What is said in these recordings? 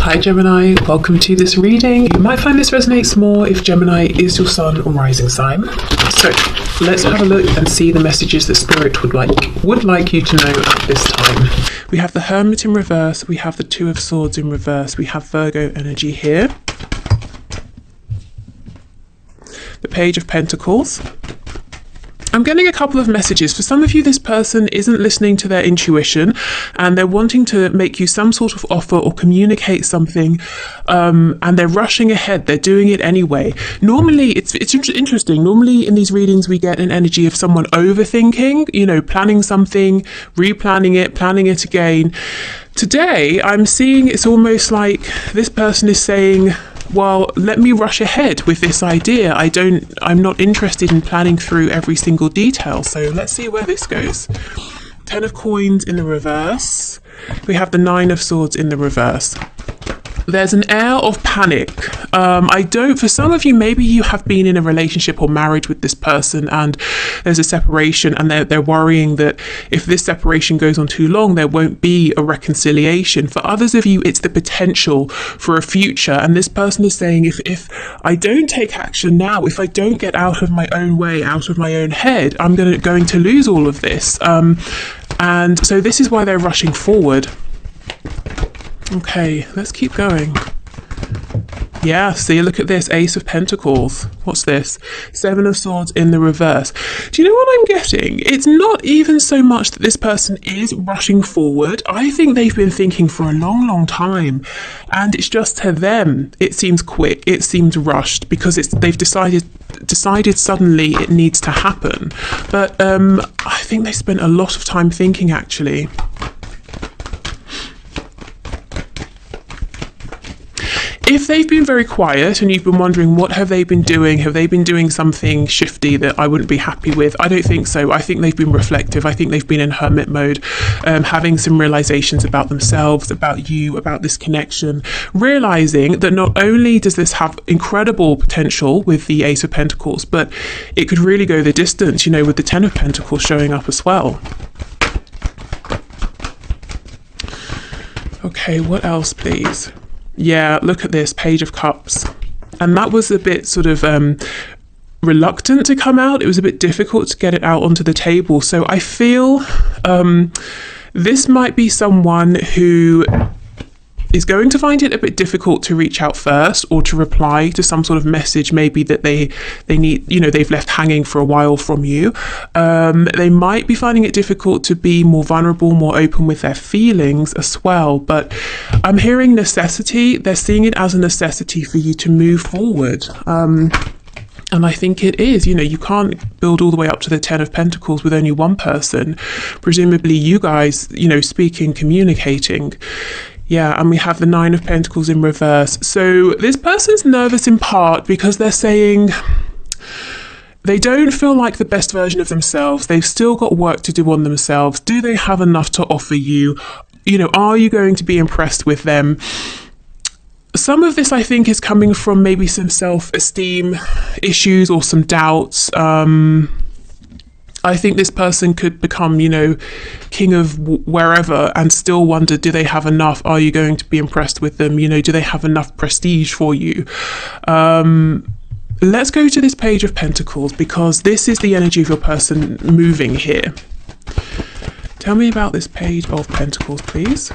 Hi Gemini, welcome to this reading. You might find this resonates more if Gemini is your sun or rising sign. So let's have a look and see the messages that Spirit would like you to know at this time. We have the Hermit in reverse, we have the Two of Swords in reverse, we have Virgo energy here. The Page of Pentacles. I'm getting a couple of messages. For some of you, this person isn't listening to their intuition and they're wanting to make you some sort of offer or communicate something, and they're rushing ahead. They're doing it anyway. Normally, it's interesting. Normally in these readings, we get an energy of someone overthinking, you know, planning something, replanning it, planning it again. Today, I'm seeing it's almost like this person is saying, well, let me rush ahead with this idea. I'm not interested in planning through every single detail. So let's see where this goes. 10 of Coins in the reverse. We have the 9 of Swords in the reverse. There's an air of panic. For some of you, maybe you have been in a relationship or marriage with this person and there's a separation and they're worrying that if this separation goes on too long, there won't be a reconciliation. For others of you, it's the potential for a future. And this person is saying, if I don't take action now, if I don't get out of my own way, out of my own head, I'm going to lose all of this. And so this is why they're rushing forward. Okay, let's keep going. Yeah, see, look at this, Ace of Pentacles. What's this? 7 of Swords in the reverse. Do you know what I'm getting? It's not even so much that this person is rushing forward. I think they've been thinking for a long, long time. And it's just to them, it seems quick, it seems rushed, because they've decided suddenly it needs to happen. But I think they spent a lot of time thinking, actually. If they've been very quiet and you've been wondering what have they been doing, have they been doing something shifty that I wouldn't be happy with? I don't think so. I think they've been reflective. I think they've been in hermit mode, having some realizations about themselves, about you, about this connection, realizing that not only does this have incredible potential with the Ace of Pentacles, but it could really go the distance, you know, with the 10 of Pentacles showing up as well. Okay, what else, please? Yeah, look at this, Page of Cups. And that was a bit sort of reluctant to come out. It was a bit difficult to get it out onto the table. So I feel this might be someone who is going to find it a bit difficult to reach out first or to reply to some sort of message maybe that they need, you know, they've left hanging for a while from you. They might be finding it difficult to be more vulnerable, more open with their feelings as well. But I'm hearing necessity. They're seeing it as a necessity for you to move forward. And I think it is, you know, you can't build all the way up to the 10 of Pentacles with only one person. Presumably you guys, you know, speaking, communicating. Yeah, and we have the 9 of Pentacles in reverse. So this person's nervous in part because they're saying they don't feel like the best version of themselves. They've still got work to do on themselves. Do they have enough to offer you? You know, are you going to be impressed with them? Some of this, I think, is coming from maybe some self-esteem issues or some doubts. I think this person could become, you know, king of wherever and still wonder, do they have enough? Are you going to be impressed with them? You know, do they have enough prestige for you? Let's go to this Page of Pentacles because this is the energy of your person moving here. Tell me about this Page of Pentacles, please.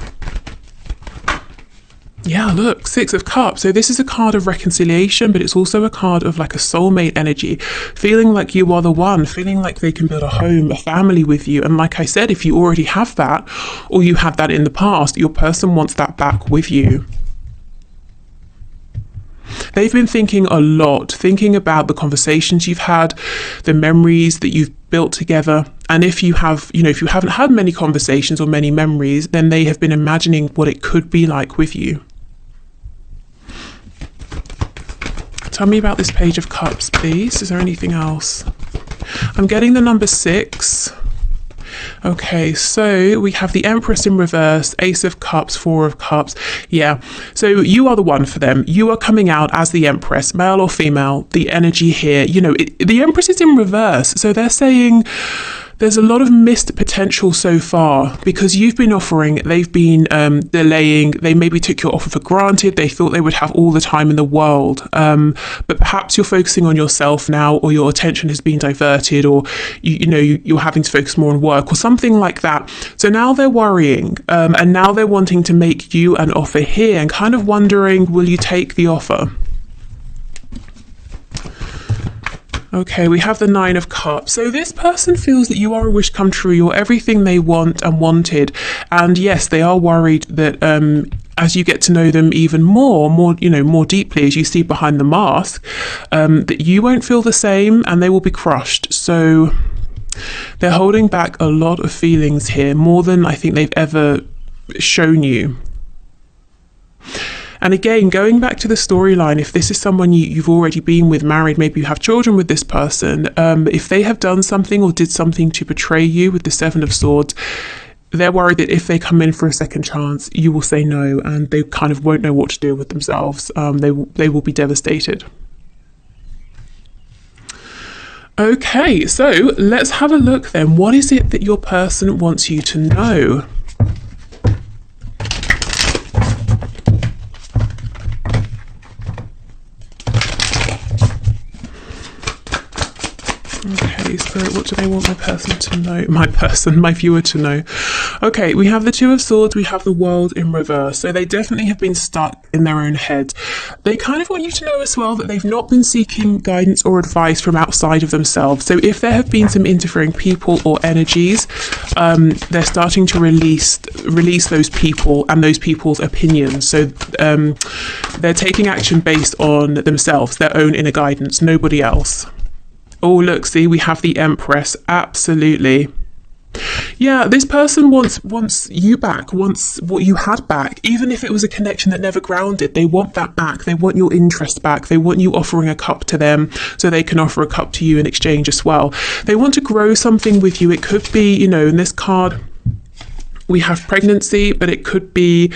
Yeah, look, 6 of Cups. So this is a card of reconciliation, but it's also a card of like a soulmate energy, feeling like you are the one, feeling like they can build a home, a family with you. And like I said, if you already have that, or you had that in the past, your person wants that back with you. They've been thinking a lot, thinking about the conversations you've had, the memories that you've built together. And if you have, you know, if you haven't had many conversations or many memories, then they have been imagining what it could be like with you. Tell me about this Page of Cups, please. Is there anything else? I'm getting the number 6. Okay, so we have the Empress in reverse, Ace of Cups, 4 of Cups. Yeah, so you are the one for them. You are coming out as the Empress, male or female. The energy here, you know, the Empress is in reverse. So they're saying There's a lot of missed potential so far because you've been offering, they've been delaying, they maybe took your offer for granted, they thought they would have all the time in the world, but perhaps you're focusing on yourself now, or your attention has been diverted, or you're having to focus more on work or something like that. So now they're worrying, and now they're wanting to make you an offer here and kind of wondering, will you take the offer? Okay, we have the 9 of Cups. So this person feels that you are a wish come true. You're everything they want and wanted. And yes, they are worried that as you get to know them even more deeply, as you see behind the mask, that you won't feel the same and they will be crushed. So they're holding back a lot of feelings here, more than I think they've ever shown you. And again, going back to the storyline, if this is someone you've already been with, married, maybe you have children with this person, if they have done something or did something to betray you with the 7 of Swords, they're worried that if they come in for a second chance, you will say no, and they kind of won't know what to do with themselves. They will be devastated. Okay, so let's have a look then. What is it that your person wants you to know? Okay, Spirit, what do they want my person to know? My viewer to know. Okay, we have the 2 of Swords, we have the World in reverse. So they definitely have been stuck in their own head. They kind of want you to know as well that they've not been seeking guidance or advice from outside of themselves. So if there have been some interfering people or energies, they're starting to release those people and those people's opinions. So they're taking action based on themselves, their own inner guidance, nobody else. Oh, look, see, we have the Empress. Absolutely. Yeah, this person wants you back, wants what you had back, even if it was a connection that never grounded. They want that back. They want your interest back. They want you offering a cup to them so they can offer a cup to you in exchange as well. They want to grow something with you. It could be, in this card, we have pregnancy, but it could be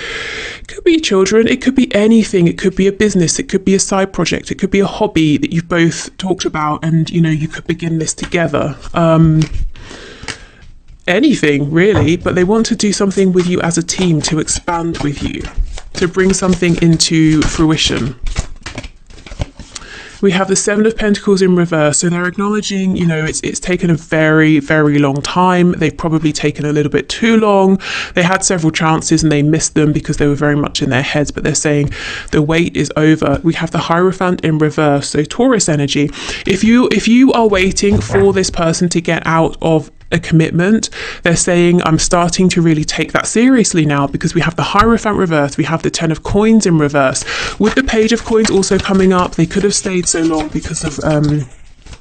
children, it could be anything, it could be a business, it could be a side project, it could be a hobby that you've both talked about, and you could begin this together. Anything really, but they want to do something with you as a team, to expand with you, to bring something into fruition. We have the 7 of Pentacles in reverse. So they're acknowledging, it's taken a very, very long time. They've probably taken a little bit too long. They had several chances and they missed them because they were very much in their heads, but they're saying the wait is over. We have the Hierophant in reverse. So Taurus energy. If you are waiting for this person to get out of a commitment, they're saying, I'm starting to really take that seriously now, because we have the Hierophant reverse, we have the 10 of Coins in reverse. With the Page of Coins also coming up, they could have stayed so long because of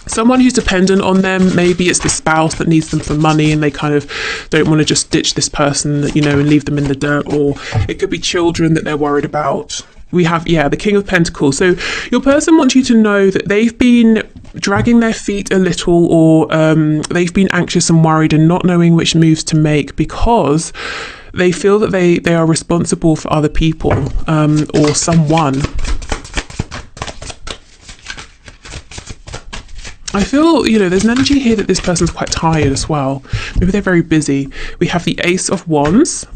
someone who's dependent on them. Maybe it's the spouse that needs them for money and they kind of don't want to just ditch this person, and leave them in the dirt, or it could be children that they're worried about. We have, the King of Pentacles. So your person wants you to know that they've been dragging their feet a little, or they've been anxious and worried and not knowing which moves to make, because they feel that they are responsible for other people, or someone. I feel, there's an energy here that this person's quite tired as well. Maybe they're very busy. We have the Ace of Wands.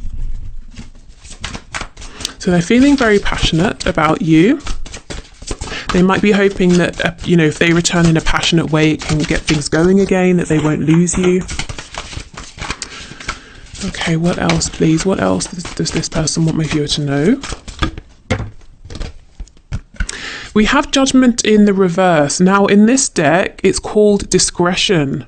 So they're feeling very passionate about you. They might be hoping that, if they return in a passionate way, it can get things going again, that they won't lose you. Okay, what else, please? What else does this person want my viewer to know? We have Judgment in the reverse. Now, in this deck, it's called discretion.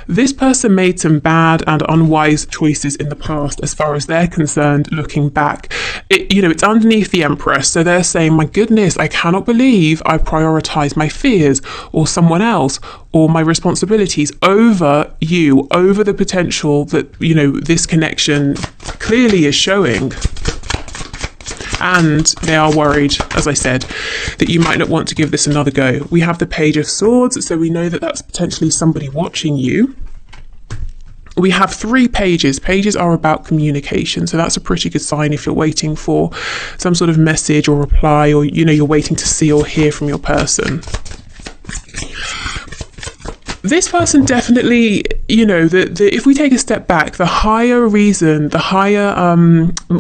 This person made some bad and unwise choices in the past, as far as they're concerned, looking back. It's underneath the Empress. So they're saying, my goodness, I cannot believe I prioritized my fears or someone else or my responsibilities over you, over the potential that, this connection clearly is showing. And they are worried, as I said, that you might not want to give this another go. We have the Page of Swords, so we know that that's potentially somebody watching you. We have 3 pages. Pages are about communication, so that's a pretty good sign if you're waiting for some sort of message or reply, or you're waiting to see or hear from your person. this person definitely, if we take a step back, the higher reason, the higher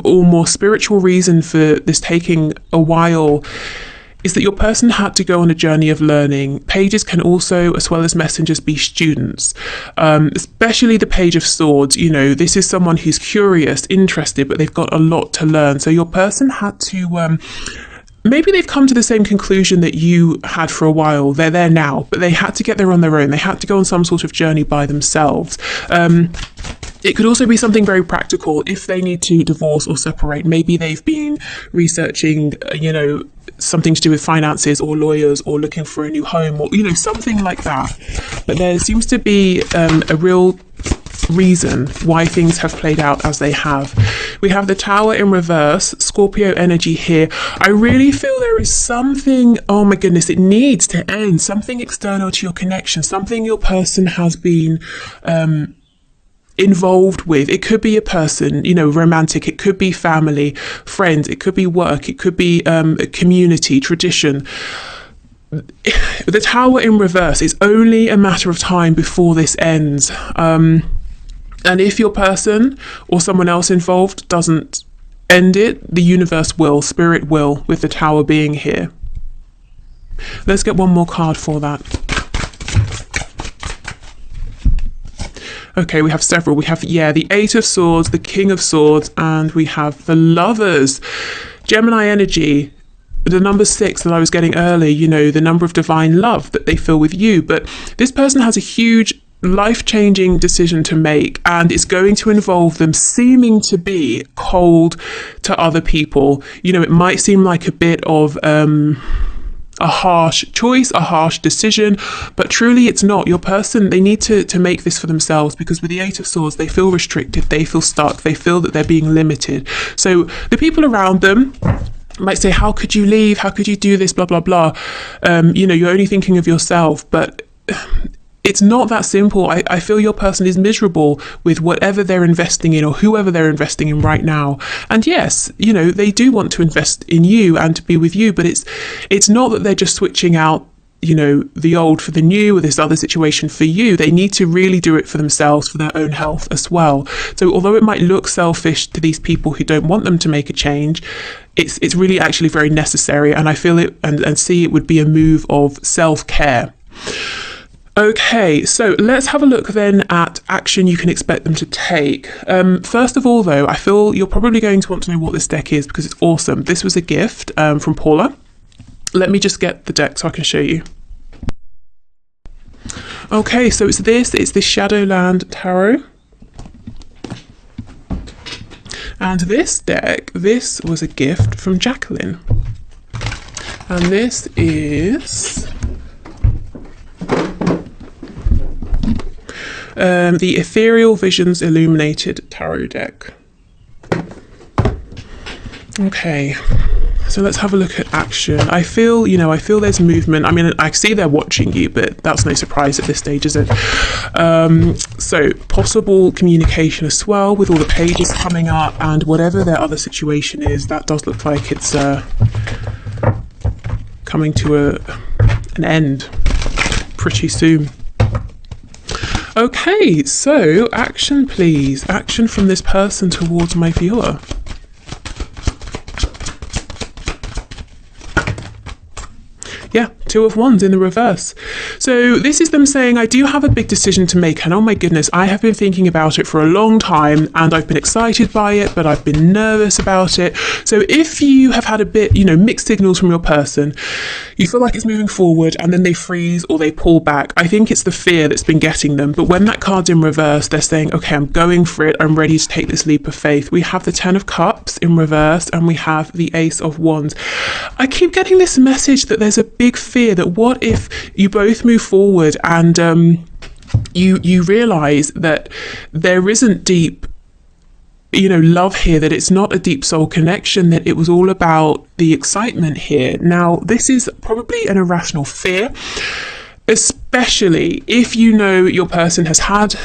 or more spiritual reason for this taking a while is that your person had to go on a journey of learning. Pages can also, as well as messengers, be students, especially the Page of Swords. This is someone who's curious, interested, but they've got a lot to learn. So your person had to, maybe they've come to the same conclusion that you had for a while. They're there now, but they had to get there on their own. They had to go on some sort of journey by themselves. It could also be something very practical if they need to divorce or separate. Maybe they've been researching, something to do with finances or lawyers or looking for a new home or, something like that. But there seems to be a real reason why things have played out as they have. We have the Tower in reverse, Scorpio energy here. I really feel there is something, oh my goodness, it needs to end. Something external to your connection, something your person has been involved with. It could be a person, romantic, it could be family, friends, it could be work, it could be a community, tradition. The Tower in reverse is only a matter of time before this ends. And if your person or someone else involved doesn't end it, the universe will, spirit will, with the Tower being here. Let's get one more card for that. Okay, we have several. We have, the Eight of Swords, the King of Swords, and we have the Lovers. Gemini energy, the number 6 that I was getting earlier, the number of divine love that they feel with you. But this person has a huge life-changing decision to make, and it's going to involve them seeming to be cold to other people. It might seem like a bit of a harsh choice, a harsh decision, but truly it's not. Your person, they need to make this for themselves, because with the Eight of Swords, they feel restricted, they feel stuck, they feel that they're being limited. So the people around them might say, how could you leave? How could you do this? Blah, blah, blah. You're only thinking of yourself, but it's not that simple. I feel your person is miserable with whatever they're investing in or whoever they're investing in right now. And yes, they do want to invest in you and to be with you, but it's not that they're just switching out, the old for the new or this other situation for you. They need to really do it for themselves, for their own health as well. So although it might look selfish to these people who don't want them to make a change, it's really actually very necessary. And I feel it and see it would be a move of self-care. Okay, so let's have a look then at action you can expect them to take. First of all, though, I feel you're probably going to want to know what this deck is because it's awesome. This was a gift from Paula. Let me just get the deck so I can show you. Okay, so it's the Shadowland Tarot. And this deck, this was a gift from Jacqueline. And this is the Ethereal Visions Illuminated Tarot deck. Okay, so let's have a look at action. I feel there's movement. I mean, I see they're watching you, but that's no surprise at this stage, is it? So possible communication as well with all the pages coming up, and whatever their other situation is, that does look like it's coming to an end pretty soon. Okay, so action please. Action from this person towards my viewer. Yeah, Two of Wands in the reverse. So this is them saying, I do have a big decision to make, and oh my goodness, I have been thinking about it for a long time, and I've been excited by it, but I've been nervous about it. So if you have had a bit, mixed signals from your person, you feel like it's moving forward and then they freeze or they pull back. I think it's the fear that's been getting them. But when that card's in reverse, they're saying, okay, I'm going for it. I'm ready to take this leap of faith. We have the Ten of Cups in reverse, and we have the Ace of Wands. I keep getting this message that there's a big fear that what if you both move forward and you realize that there isn't deep love here, that it's not a deep soul connection, that it was all about the excitement here. Now, this is probably an irrational fear, especially if your person has had,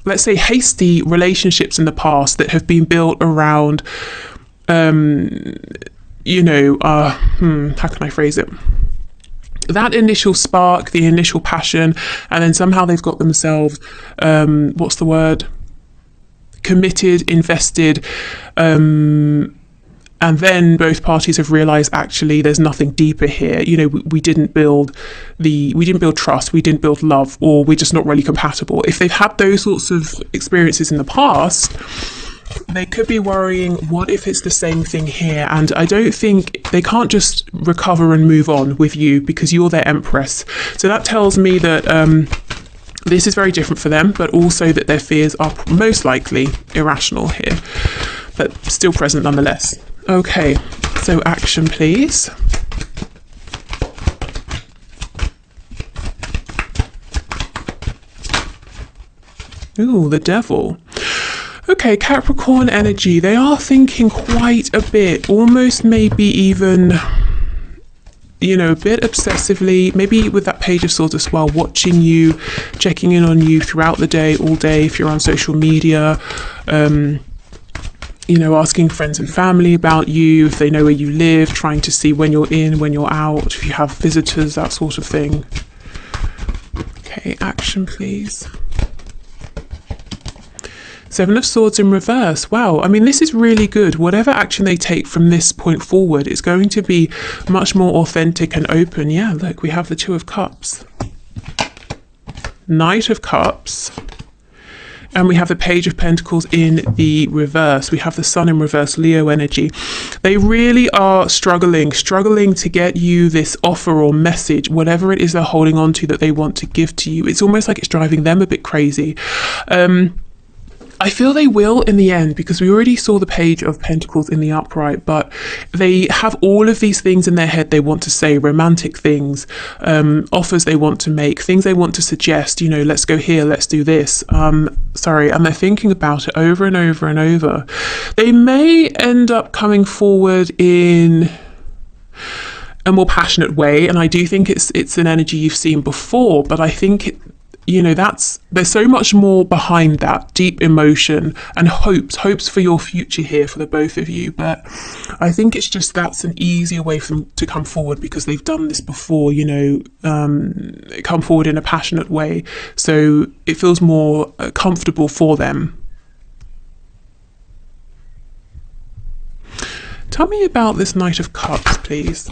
let's say, hasty relationships in the past that have been built around, how can I phrase it? that initial spark, the initial passion, and then somehow they've got themselves, what's the word? Committed, invested, and then both parties have realized actually there's nothing deeper here. You know, we didn't build trust, we didn't build love, or we're just not really compatible. If they've had those sorts of experiences in the past, they could be worrying, what if it's the same thing here? And I don't think they can't just recover and move on with you because you're their empress. So that tells me that this is very different for them, but also that their fears are most likely irrational here, but still present nonetheless. Okay, so action, please. Ooh, the Devil. Okay, Capricorn energy. They are thinking quite a bit, almost maybe even, you know, a bit obsessively, maybe with that Page of Swords as well, watching you, checking in on you throughout the day, all day, if you're on social media, you know, asking friends and family about you, if they know where you live, trying to see when you're in, when you're out, if you have visitors, that sort of thing. Okay, action, please. Seven of Swords in reverse. Wow, I mean, this is really good. Whatever action they take from this point forward is going to be much more authentic and open. Yeah, look, we have the Two of Cups. Knight of Cups. And we have the Page of Pentacles in the reverse. We have the Sun in reverse, Leo energy. They really are struggling to get you this offer or message, whatever it is they're holding on to that they want to give to you. It's almost like it's driving them a bit crazy. I feel they will in the end, because we already saw the Page of Pentacles in the upright, but they have all of these things in their head they want to say, romantic things, offers they want to make, things they want to suggest, you know, let's go here, let's do this. And they're thinking about it over and over and over. They may end up coming forward in a more passionate way, and I do think it's an energy you've seen before, but I think you know, there's so much more behind that, deep emotion and hopes for your future here for the both of you. But I think it's just that's an easier way for them to come forward because they've done this before, you know, come forward in a passionate way. So it feels more comfortable for them. Tell me about this Knight of Cups, please.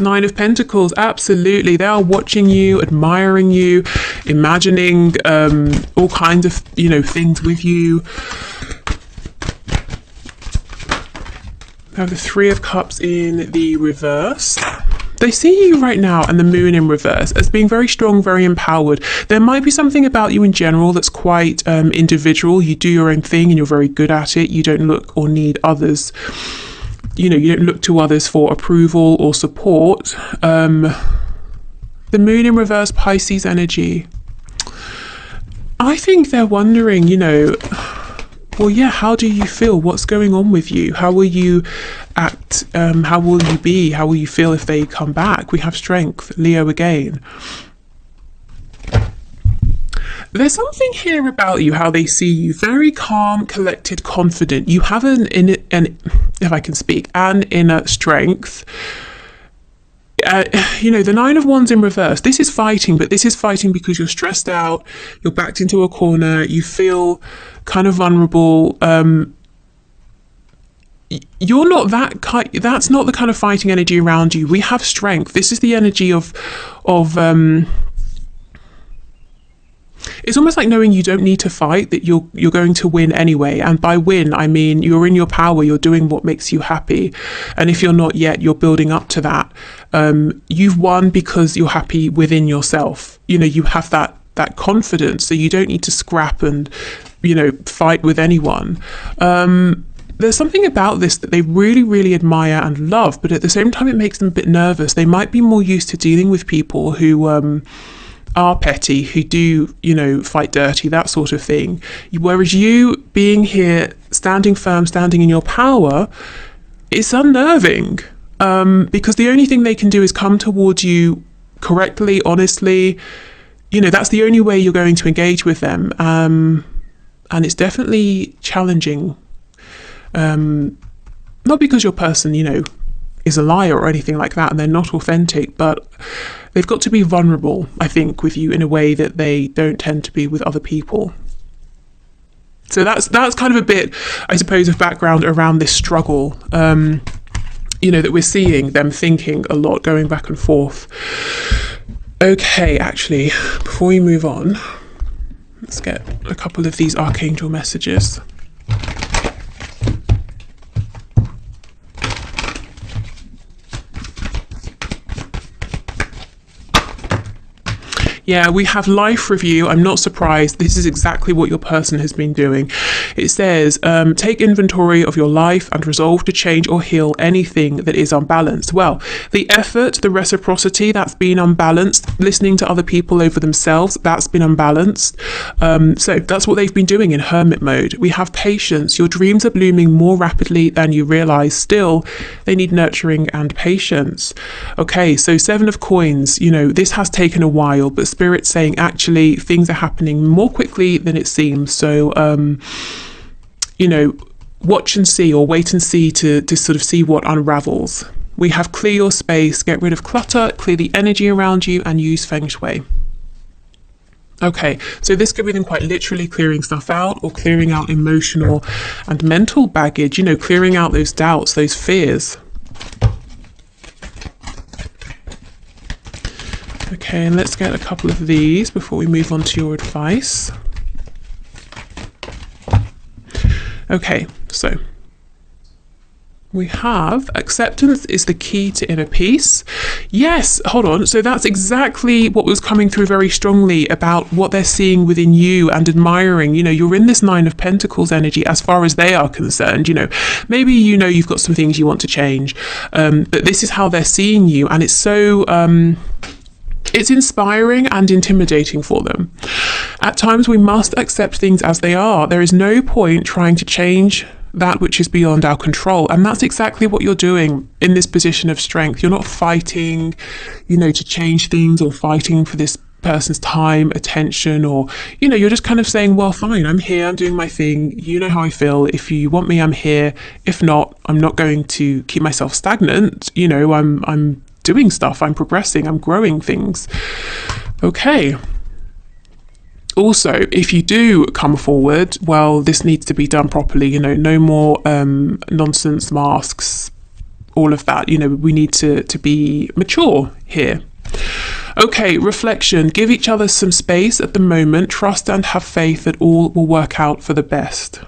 Nine of Pentacles, absolutely. They are watching you, admiring you, imagining all kinds of, you know, things with you. We have the Three of Cups in the reverse. They see you right now, and the Moon in reverse, as being very strong, very empowered. There might be something about you in general that's quite individual. You do your own thing and you're very good at it. You don't look or need others. You know, you don't look to others for approval or support. The Moon in reverse, Pisces energy. I think they're wondering, you know, well, yeah, how do you feel? What's going on with you? How will you act? How will you be? How will you feel if they come back? We have Strength, Leo again. There's something here about you, how they see you, very calm, collected, confident. You have an if I can speak, an inner strength. You know, the Nine of Wands in reverse, this is fighting, but this is fighting because you're stressed out, you're backed into a corner, you feel kind of vulnerable. You're not that kind, that's not the kind of fighting energy around you. We have Strength. This is the energy of it's almost like knowing you don't need to fight, that you're going to win anyway. And by win, I mean you're in your power, you're doing what makes you happy. And if you're not yet, you're building up to that. You've won because you're happy within yourself. You know, you have that confidence, so you don't need to scrap and, you know, fight with anyone. There's something about this that they really, really admire and love, but at the same time, it makes them a bit nervous. They might be more used to dealing with people who are petty, who do, you know, fight dirty, that sort of thing. Whereas you being here, standing firm, standing in your power, it's unnerving, because the only thing they can do is come towards you correctly, honestly. You know, that's the only way you're going to engage with them. And it's definitely challenging. Not because your person, is a liar or anything like that, and they're not authentic, but they've got to be vulnerable, I think, with you in a way that they don't tend to be with other people. So that's kind of a bit, I suppose, of background around this struggle, that we're seeing them thinking a lot, going back and forth. Okay, actually, before we move on, let's get a couple of these archangel messages. Yeah, we have life review. I'm not surprised. This is exactly what your person has been doing. It says, take inventory of your life and resolve to change or heal anything that is unbalanced. Well, the effort, the reciprocity, that's been unbalanced. Listening to other people over themselves, that's been unbalanced. So that's what they've been doing in hermit mode. We have patience. Your dreams are blooming more rapidly than you realize. Still, they need nurturing and patience. Okay, so 7 of coins, this has taken a while, but Spirit's saying actually things are happening more quickly than it seems. So, watch and see, or wait and see to sort of see what unravels. We have clear your space, get rid of clutter, clear the energy around you, and use feng shui. Okay, so this could be them quite literally clearing stuff out, or clearing out emotional and mental baggage, clearing out those doubts, those fears. Okay, and let's get a couple of these before we move on to your advice. Okay, so we have acceptance is the key to inner peace. Yes, hold on. So that's exactly what was coming through very strongly about what they're seeing within you and admiring. You're in this 9 of Pentacles energy as far as they are concerned. Maybe you've got some things you want to change, but this is how they're seeing you, and it's so it's inspiring and intimidating for them. At times we must accept things as they are. There is no point trying to change that which is beyond our control, and that's exactly what you're doing in this position of strength. You're not fighting, to change things, or fighting for this person's time, attention, or you're just kind of saying, well, fine, I'm here, I'm doing my thing, how I feel. If you want me, I'm here. If not, I'm not going to keep myself stagnant. I'm doing stuff, I'm progressing, I'm growing things. Okay. Also, if you do come forward, well, this needs to be done properly, no more nonsense masks, all of that. We need to be mature here. Okay, reflection. Give each other some space at the moment. Trust and have faith that all will work out for the best.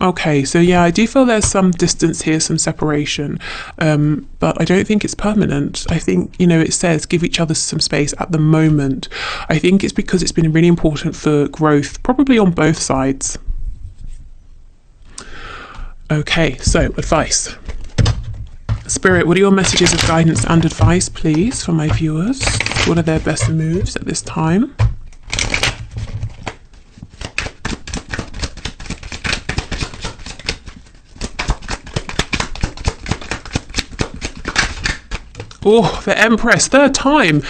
Okay, so yeah, I do feel there's some distance here, some separation, but I don't think it's permanent. I think, it says give each other some space at the moment. I think it's because it's been really important for growth, probably on both sides. Okay, so advice. Spirit, what are your messages of guidance and advice, please, for my viewers? What are their best moves at this time? Oh, the Empress, 3rd time.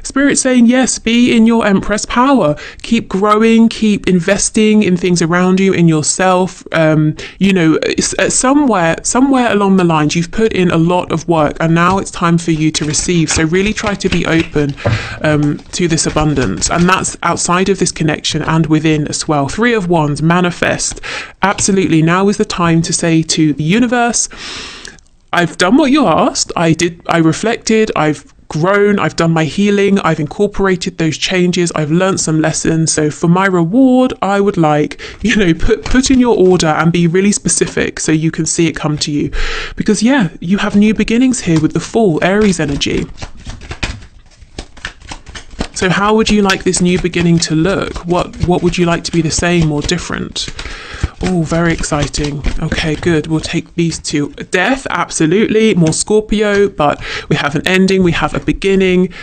Spirit saying, yes, be in your Empress power. Keep growing, keep investing in things around you, in yourself. Somewhere along the lines, you've put in a lot of work, and now it's time for you to receive. So really try to be open to this abundance. And that's outside of this connection and within as well. 3 of Wands, manifest. Absolutely. Now is the time to say to the universe, I've done what you asked. I reflected, I've grown, I've done my healing, I've incorporated those changes, I've learned some lessons. So for my reward, I would like, put in your order and be really specific so you can see it come to you. Because yeah, you have new beginnings here with the Fool, Aries energy. So how would you like this new beginning to look? What would you like to be the same or different? Oh, very exciting. Okay, good. We'll take these 2. Death, absolutely. More Scorpio, but we have an ending, we have a beginning,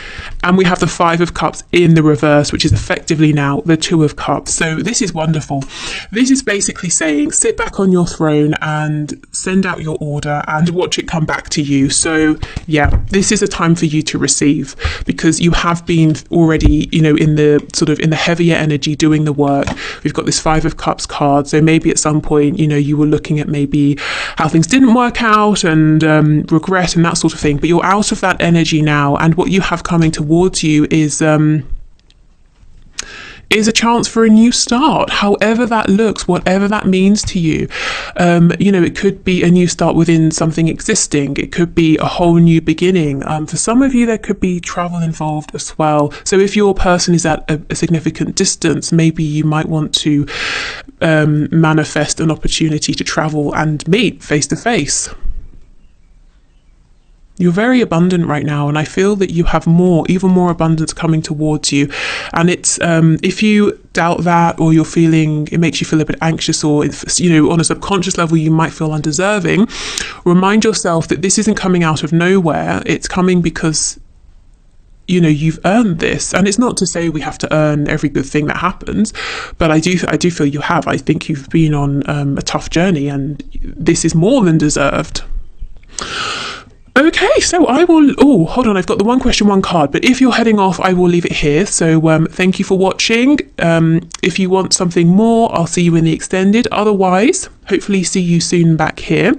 and we have the 5 of Cups in the reverse, which is effectively now the 2 of Cups. So this is wonderful. This is basically saying, sit back on your throne and send out your order and watch it come back to you. So yeah, this is a time for you to receive, because you have been already, in the heavier energy doing the work. We've got this 5 of Cups card. So maybe maybe at some point, you were looking at maybe how things didn't work out and regret and that sort of thing, but you're out of that energy now, and what you have coming towards you is a chance for a new start, however that looks, whatever that means to you. It could be a new start within something existing. It could be a whole new beginning. For some of you, there could be travel involved as well. So if your person is at a significant distance, maybe you might want to manifest an opportunity to travel and meet face to face. You're very abundant right now, and I feel that you have even more abundance coming towards you. And it's if you doubt that, or it makes you feel a bit anxious, or on a subconscious level you might feel undeserving, remind yourself that this isn't coming out of nowhere. It's coming because you've earned this. And it's not to say we have to earn every good thing that happens, but I do feel you have. I think you've been on a tough journey, and this is more than deserved. Okay, so I will, hold on, I've got the one question, one card, but if you're heading off, I will leave it here. So thank you for watching. If you want something more, I'll see you in the extended. Otherwise, hopefully see you soon back here.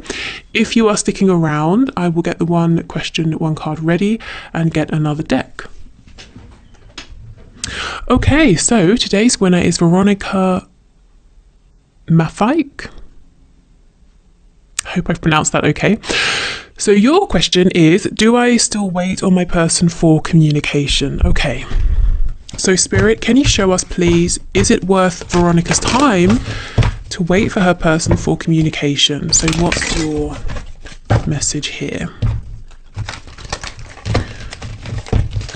If you are sticking around, I will get the one question, one card ready and get another deck. Okay, so today's winner is Veronica Mafike. I hope I've pronounced that okay. So your question is, do I still wait on my person for communication? Okay. So Spirit, can you show us, please, is it worth Veronica's time to wait for her person for communication? So what's your message here?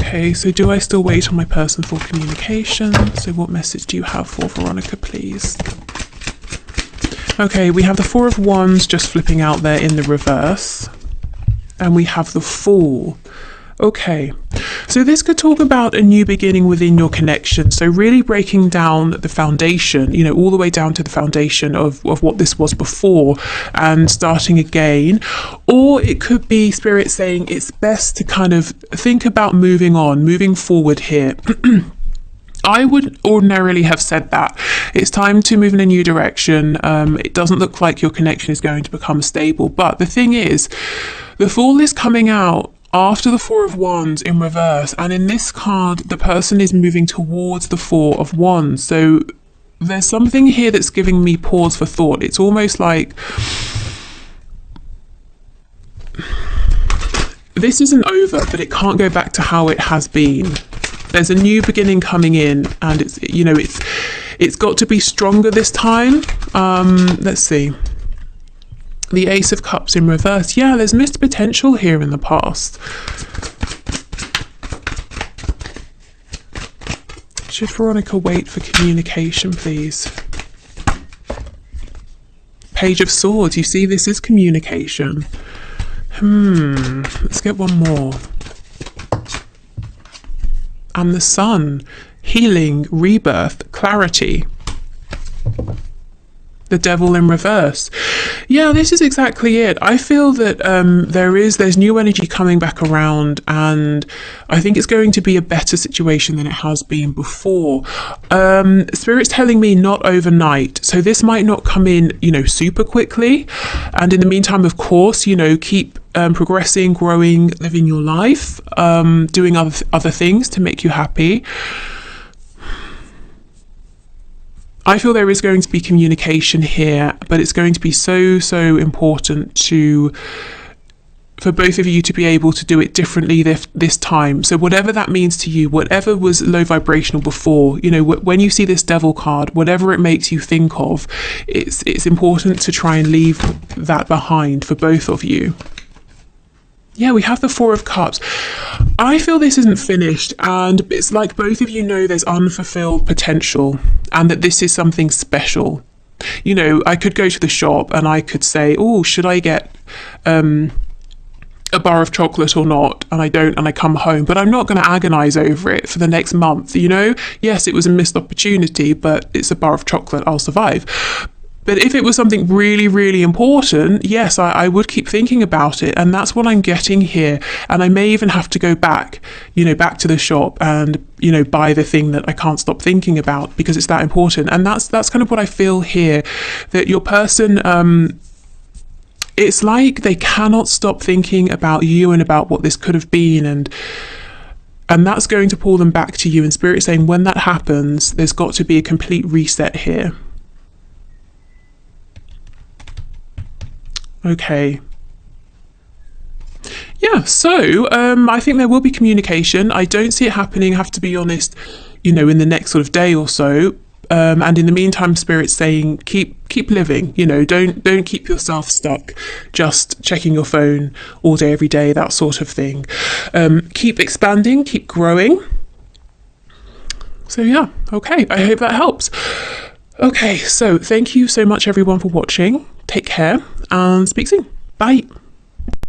Okay, so do I still wait on my person for communication? So what message do you have for Veronica, please? Okay, we have the Four of Wands just flipping out there in the reverse. And we have the Fool. Okay, so this could talk about a new beginning within your connection. So really breaking down the foundation, all the way down to the foundation of what this was before and starting again. Or it could be Spirit saying it's best to kind of think about moving forward here. I would ordinarily have said that it's time to move in a new direction. It doesn't look like your connection is going to become stable. But the thing is, the Fool is coming out after the Four of Wands in reverse. And in this card, the person is moving towards the Four of Wands. So there's something here that's giving me pause for thought. It's almost like this isn't over, but it can't go back to how it has been. There's a new beginning coming in, and it's got to be stronger this time. Let's see. The Ace of Cups in reverse. Yeah, there's missed potential here in the past. Should Veronica wait for communication, please? Page of Swords. You see, this is communication. Let's get one more. And the Sun, healing, rebirth, clarity. The Devil in reverse. Yeah, this is exactly it. I feel that there's new energy coming back around, and I think it's going to be a better situation than it has been before. Spirit's telling me not overnight, so this might not come in, super quickly. And in the meantime, of course, keep progressing, growing, living your life, doing other things to make you happy. I feel there is going to be communication here, but it's going to be so important for both of you to be able to do it differently this time. So whatever that means to you, whatever was low vibrational before, when you see this Devil card, whatever it makes you think of, it's important to try and leave that behind for both of you. Yeah, we have the Four of Cups. I feel this isn't finished, and it's like both of you know there's unfulfilled potential, and that this is something special. I could go to the shop and I could say, oh, should I get a bar of chocolate or not? And I don't, and I come home, but I'm not going to agonize over it for the next month. Yes, it was a missed opportunity, but it's a bar of chocolate, I'll survive. But if it was something really, really important, yes, I would keep thinking about it. And that's what I'm getting here. And I may even have to go back, back to the shop and, buy the thing that I can't stop thinking about because it's that important. And that's kind of what I feel here, that your person, it's like they cannot stop thinking about you and about what this could have been. And that's going to pull them back to you. And Spirit is saying when that happens, there's got to be a complete reset here. Okay. Yeah, so I think there will be communication. I don't see it happening, I have to be honest, in the next sort of day or so. And in the meantime, Spirit's saying keep living, don't keep yourself stuck just checking your phone all day, every day, that sort of thing. Keep expanding, keep growing. So yeah, okay, I hope that helps. Okay, so thank you so much everyone for watching. Take care and speak soon. Bye.